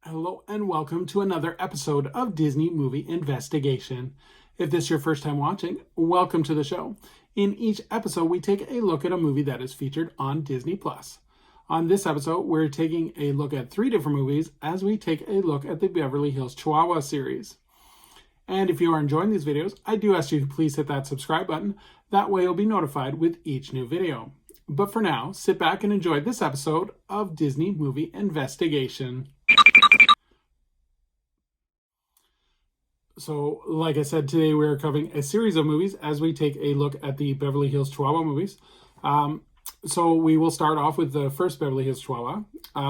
Hello and welcome to another episode of Disney Movie Investigation. If this is your first time watching, welcome to the show. In each episode, we take a look at a movie that is featured on Disney+. On this episode, we're taking a look at 3 different movies as we take a look at the Beverly Hills Chihuahua series. And if you are enjoying these videos, I do ask you to please hit that subscribe button. That way you'll be notified with each new video. But for now, sit back and enjoy this episode of Disney Movie Investigation. So, like I said, today we're covering a series of movies as we take a look at the Beverly Hills Chihuahua movies. So we will start off with the first Beverly Hills Chihuahua.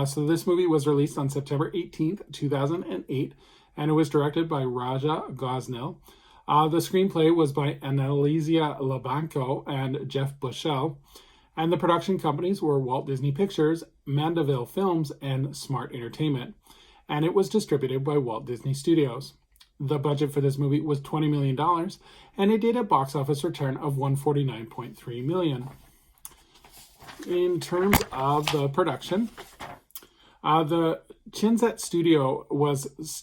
So this movie was released on September 18th, 2008, and it was directed by Raja Gosnell. The screenplay was by Annalisa Labanco and Jeff Bushell, and the production companies were Walt Disney Pictures, Mandeville Films, and Smart Entertainment, and it was distributed by Walt Disney Studios. The budget for this movie was $20 million, and it did a box office return of $149.3 million. In terms of the production, the Chinset Studio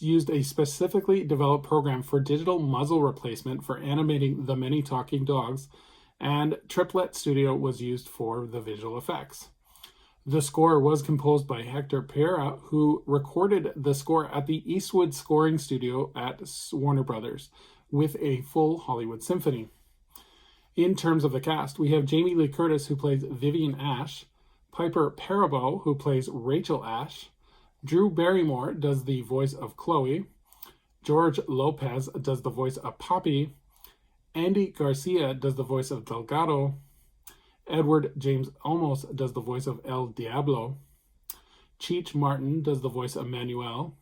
used a specifically developed program for digital muzzle replacement for animating the many talking dogs, and Triplet Studio was used for the visual effects. The score was composed by Hector Pereira, who recorded the score at the Eastwood Scoring Studio at Warner Brothers with a full Hollywood symphony. In terms of the cast, we have Jamie Lee Curtis, who plays Vivian Ash, Piper Perabo, who plays Rachel Ash, Drew Barrymore does the voice of Chloe, George Lopez does the voice of Poppy, Andy Garcia does the voice of Delgado, Edward James Olmos does the voice of El Diablo, Cheech Martin does the voice of Manuel,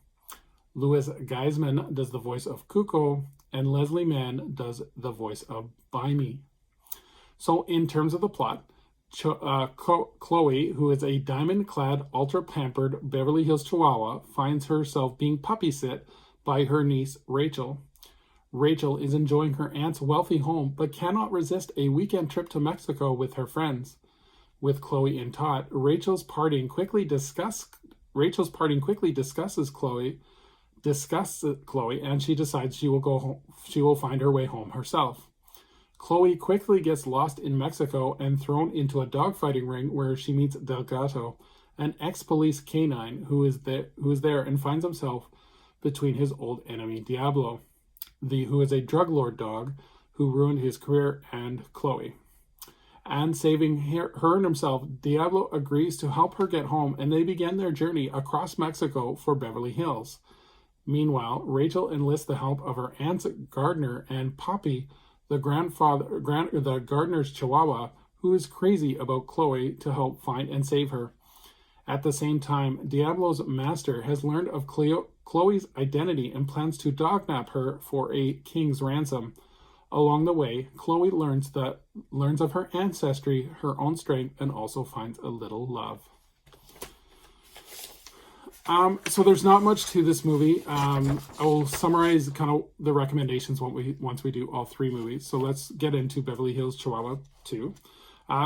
Louis Geisman does the voice of Cuco, and Leslie Mann does the voice of Bimey. So in terms of the plot, Chloe, who is a diamond-clad, ultra-pampered Beverly Hills Chihuahua, finds herself being puppy-sit by her niece Rachel. Rachel is enjoying her aunt's wealthy home, but cannot resist a weekend trip to Mexico with her friends. With Chloe in tow, Rachel's parting quickly discusses Chloe, and she decides she will go home. She will find her way home herself. Chloe quickly gets lost in Mexico and thrown into a dogfighting ring where she meets Delgado, an ex-police canine who is there and finds himself between his old enemy Diablo, who is a drug lord dog who ruined his career, and Chloe. And saving her and himself, Diablo agrees to help her get home, and they begin their journey across Mexico for Beverly Hills. Meanwhile, Rachel enlists the help of her aunt's gardener and Poppy, the gardener's Chihuahua, who is crazy about Chloe, to help find and save her. At the same time, Diablo's master has learned of Chloe's identity and plans to dognap her for a king's ransom. Along the way, Chloe learns of her ancestry, her own strength, and also finds a little love. So there's not much to this movie. I will summarize kind of the recommendations once we do all 3 movies. So let's get into Beverly Hills Chihuahua 2.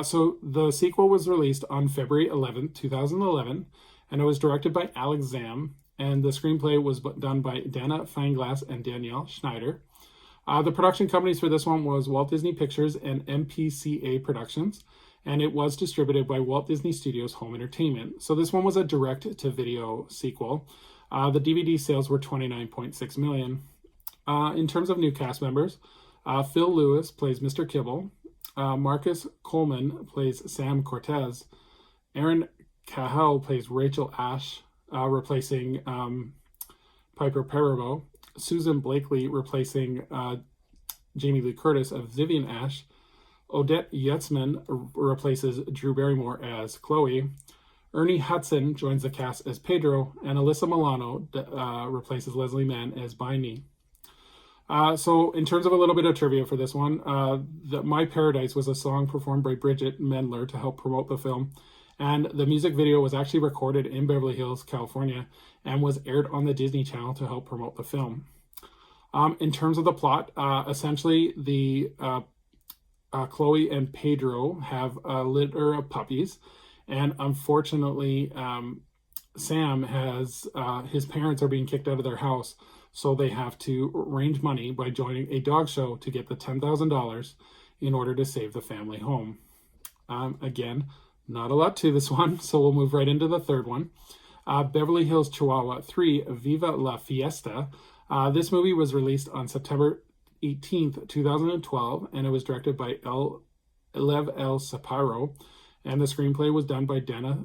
So the sequel was released on February 11th, 2011, and it was directed by Alex Zam, and the screenplay was done by Dana Feinglass and Danielle Schneider. The production companies for this one was Walt Disney Pictures and MPCA Productions, and it was distributed by Walt Disney Studios Home Entertainment. So this one was a direct-to-video sequel. The DVD sales were $29.6 million. In terms of new cast members, Phil Lewis plays Mr. Kibble, Marcus Coleman plays Sam Cortez, Erin Cahill plays Rachel Ash, replacing Piper Perabo, Susan Blakely replacing Jamie Lee Curtis as Vivian Ash, Odette Yetzman replaces Drew Barrymore as Chloe, Ernie Hudson joins the cast as Pedro, and Alyssa Milano replaces Leslie Mann as Bimey. So in terms of a little bit of trivia for this one, My Paradise was a song performed by Bridget Mendler to help promote the film. And the music video was actually recorded in Beverly Hills, California, and was aired on the Disney Channel to help promote the film. In terms of the plot, essentially Chloe and Pedro have a litter of puppies, and unfortunately Sam has his parents are being kicked out of their house, so they have to arrange money by joining a dog show to get the $10,000 in order to save the family home. Again, not a lot to this one, so we'll move right into the third one. Beverly Hills Chihuahua 3, Viva la Fiesta. This movie was released on September 18th, 2012, and it was directed by Lev L. Sapiro, and the screenplay was done by Dana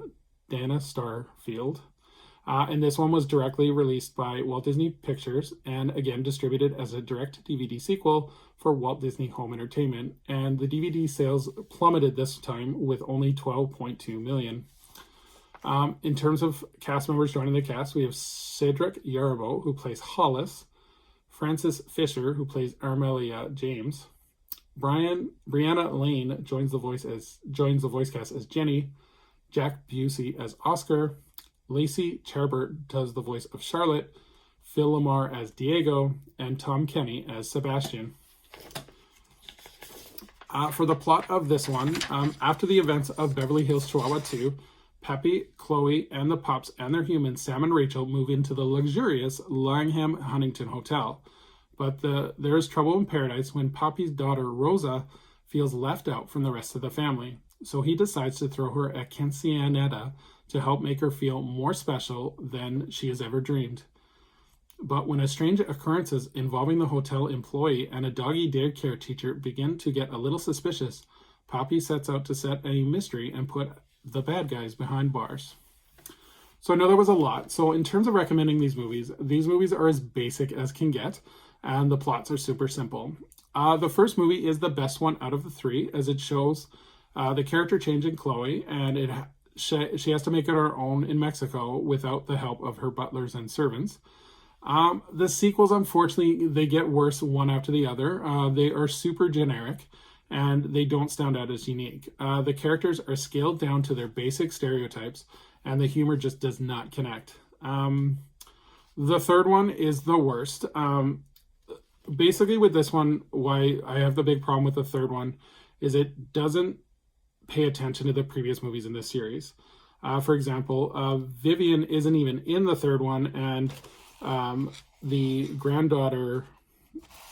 Starfield. And this one was directly released by Walt Disney Pictures and again distributed as a direct DVD sequel for Walt Disney Home Entertainment. And the DVD sales plummeted this time with only 12.2 million. In terms of cast members joining the cast, we have Cedric Yarbo, who plays Hollis, Frances Fisher, who plays Armelia James, Brianna Lane joins the voice cast as Jenny, Jack Busey as Oscar, Lacey Charbert does the voice of Charlotte, Phil Lamar as Diego, and Tom Kenny as Sebastian. For the plot of this one, after the events of Beverly Hills Chihuahua 2, Peppy, Chloe, and the pups and their humans, Sam and Rachel, move into the luxurious Langham Huntington Hotel. But there is trouble in paradise when Poppy's daughter, Rosa, feels left out from the rest of the family. So he decides to throw her a quinceañera to help make her feel more special than she has ever dreamed. But when a strange occurrences involving the hotel employee and a doggy daycare teacher begin to get a little suspicious, Poppy sets out to set a mystery and put the bad guys behind bars. So I know there was a lot. So in terms of recommending these movies are as basic as can get, and the plots are super simple. The first movie is the best one out of the three, as it shows the character change in Chloe, and she has to make it her own in Mexico without the help of her butlers and servants. The sequels, unfortunately, they get worse one after the other. They are super generic, and they don't stand out as unique. The characters are scaled down to their basic stereotypes, and the humor just does not connect. The third one is the worst. Basically, with this one, why I have the big problem with the third one is it doesn't pay attention to the previous movies in this series. For example, Vivian isn't even in the third one, and the granddaughter,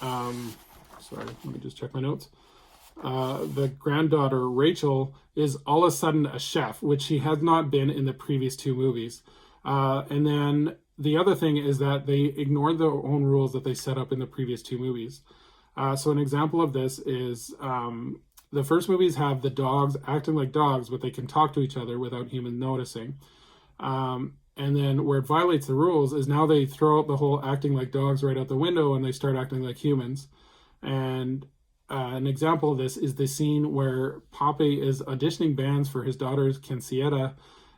sorry, let me just check my notes. The granddaughter, Rachel, is all of a sudden a chef, which she has not been in the previous two movies. And then the other thing is that they ignored their own rules that they set up in the previous two movies. So an example of this is the first movies have the dogs acting like dogs, but they can talk to each other without humans noticing. And then where it violates the rules is now they throw out the whole acting like dogs right out the window and they start acting like humans. And an example of this is the scene where Poppy is auditioning bands for his daughter's quinceañera,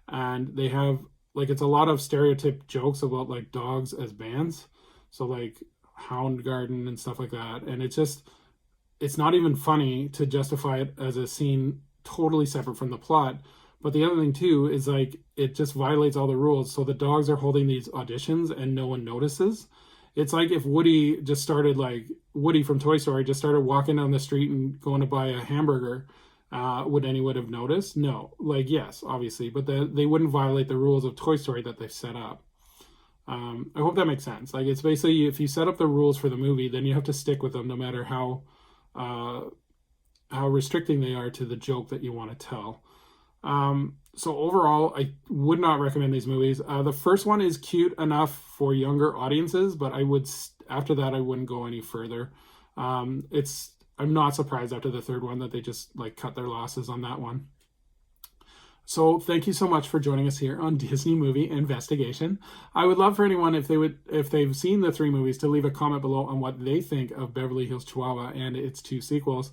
and they have, like, it's a lot of stereotype jokes about, like, dogs as bands. So, like, Hound Garden and stuff like that. And it's not even funny to justify it as a scene totally separate from the plot. But the other thing, too, is, like, it just violates all the rules. So the dogs are holding these auditions and no one notices. It's like if Woody from Toy Story just started walking down the street and going to buy a hamburger. Would anyone have noticed? No. Like, yes, obviously, but they wouldn't violate the rules of Toy Story that they've set up. I hope that makes sense. Like, it's basically, if you set up the rules for the movie, then you have to stick with them no matter how restricting they are to the joke that you want to tell. So overall, I would not recommend these movies. The first one is cute enough for younger audiences, but after that, I wouldn't go any further. I'm not surprised after the third one that they just, like, cut their losses on that one. So thank you so much for joining us here on Disney Movie Investigation. I would love for anyone, if they've seen the three movies, to leave a comment below on what they think of Beverly Hills Chihuahua and its two sequels.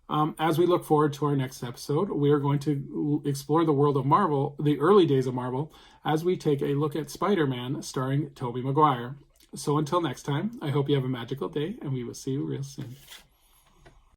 As we look forward to our next episode, we are going to explore the world of Marvel, the early days of Marvel, as we take a look at Spider-Man starring Tobey Maguire. So until next time, I hope you have a magical day, and we will see you real soon.